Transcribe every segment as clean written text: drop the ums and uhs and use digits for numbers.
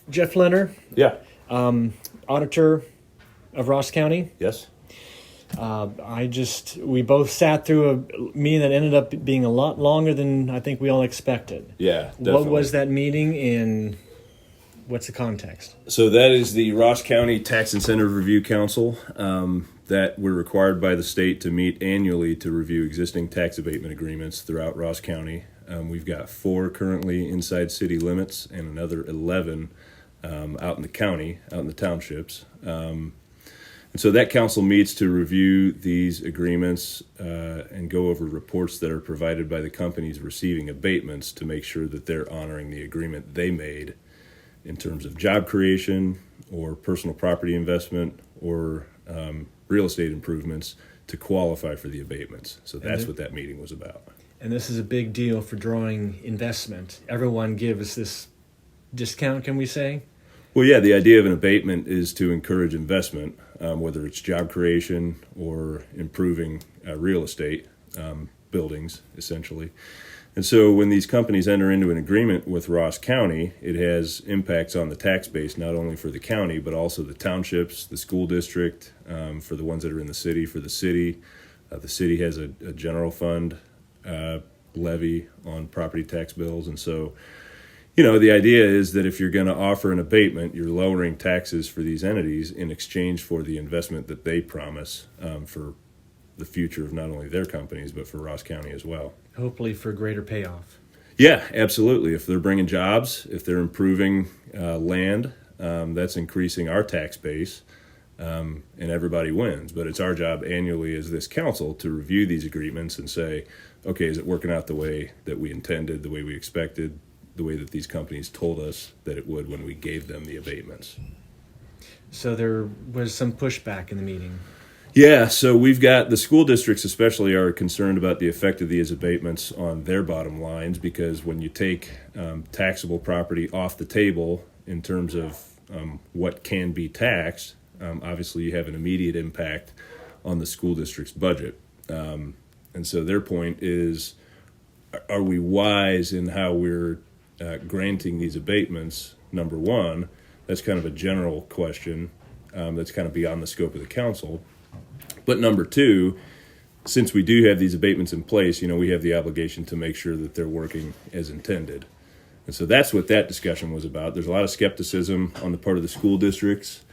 Jeff Lehner, Yeah. Auditor of Ross County. Yes. We both sat through a meeting that ended up being a lot longer than I think we all expected. Yeah. Definitely. What was that meeting and what's the context? So that is the Ross County Tax Incentive Review Council that we're required by the state to meet annually to review existing tax abatement agreements throughout Ross County. We've got 4 currently inside city limits and another 11 out in the county, out in the townships. And so that council meets to review these agreements and go over reports that are provided by the companies receiving abatements to make sure that they're honoring the agreement they made in terms of job creation or personal property investment or real estate improvements to qualify for the abatements. So that's what that meeting was about. And this is a big deal for drawing investment. Everyone gives this discount, can we say? Well, yeah, the idea of an abatement is to encourage investment, whether it's job creation or improving real estate buildings, essentially. And so when these companies enter into an agreement with Ross County, it has impacts on the tax base, not only for the county, but also the townships, the school district, for the ones that are in the city, for the city. The city has a general fund levy on property tax bills. And so, the idea is that if you're going to offer an abatement, you're lowering taxes for these entities in exchange for the investment that they promise for the future of not only their companies, but for Ross County as well. Hopefully for greater payoff. Yeah, absolutely. If they're bringing jobs, if they're improving land, that's increasing our tax base, and everybody wins. But it's our job annually as this council to review these agreements and say, okay, is it working out the way that we intended, the way we expected, the way that these companies told us that it would when we gave them the abatements? So there was some pushback in the meeting. Yeah, so we've got the school districts especially are concerned about the effect of these abatements on their bottom lines, because when you take taxable property off the table in terms of what can be taxed, obviously you have an immediate impact on the school district's budget. And so their point is, are we wise in how we're granting these abatements? Number one, that's kind of a general question that's kind of beyond the scope of the council. But number two, since we do have these abatements in place, we have the obligation to make sure that they're working as intended. And so that's what that discussion was about. There's a lot of skepticism on the part of the school districts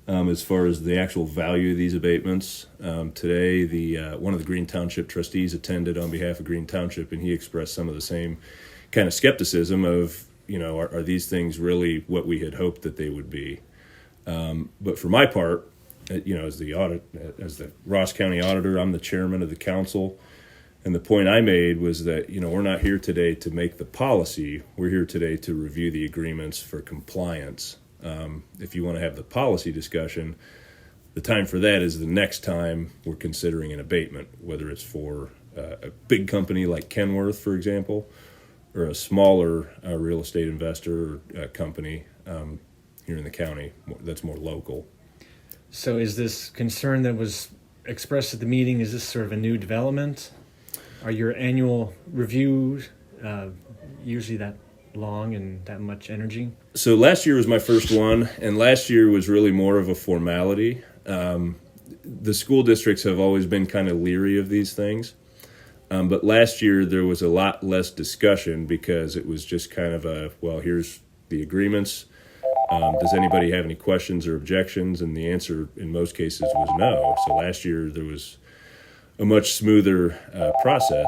as far as the actual value of these abatements. Today, one of the Green Township trustees attended on behalf of Green Township, and he expressed some of the same kind of skepticism of, are these things really what we had hoped that they would be? But for my part, as the Ross County Auditor, I'm the chairman of the council, and the point I made was that we're not here today to make the policy. We're here today to review the agreements for compliance. If you want to have the policy discussion, the time for that is the next time we're considering an abatement, whether it's for a big company like Kenworth, for example, or a smaller real estate investor or company here in the county that's more local. So is this concern that was expressed at the meeting, is this sort of a new development? Are your annual reviews usually that long and that much energy? So last year was my first one, and last year was really more of a formality. The school districts have always been kind of leery of these things, but last year there was a lot less discussion because it was just kind of here's the agreements. Does anybody have any questions or objections? And the answer in most cases was no. So last year there was a much smoother process.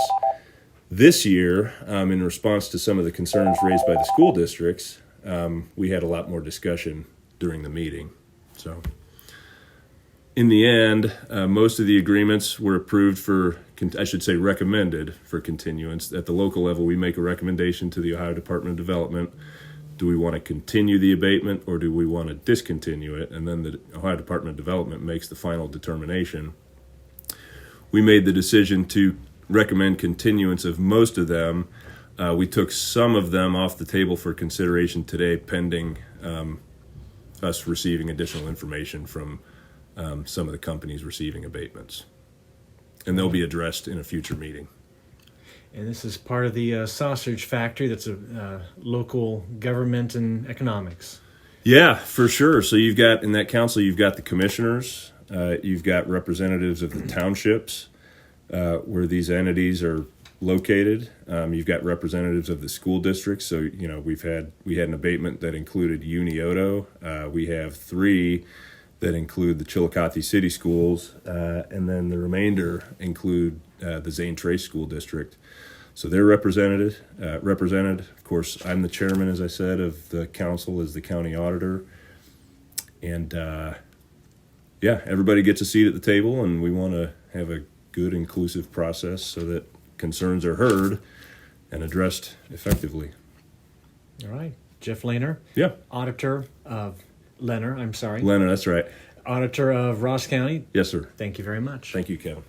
This year, in response to some of the concerns raised by the school districts, we had a lot more discussion during the meeting. So in the end, most of the agreements were approved recommended for continuance. At the local level, we make a recommendation to the Ohio Department of Development. Do we want to continue the abatement or do we want to discontinue it? And then the Ohio Department of Development makes the final determination. We made the decision to recommend continuance of most of them. We took some of them off the table for consideration today, pending us receiving additional information from some of the companies receiving abatements. And they'll be addressed in a future meeting. And this is part of the sausage factory that's a local government and economics. Yeah, for sure. So you've got in that council, you've got the commissioners, you've got representatives of the townships where these entities are located. You've got representatives of the school districts. So we had an abatement that included Unioto. We have 3 that include the Chillicothe City Schools, and then the remainder include the Zane Trace School District. So they're represented. Of course, I'm the chairman, as I said, of the council as the county auditor. And everybody gets a seat at the table, and we want to have a good, inclusive process so that concerns are heard and addressed effectively. All right. Jeff Lehner, Yeah. Auditor of Lehner, that's right. Auditor of Ross County. Yes, sir. Thank you very much. Thank you, Kevin.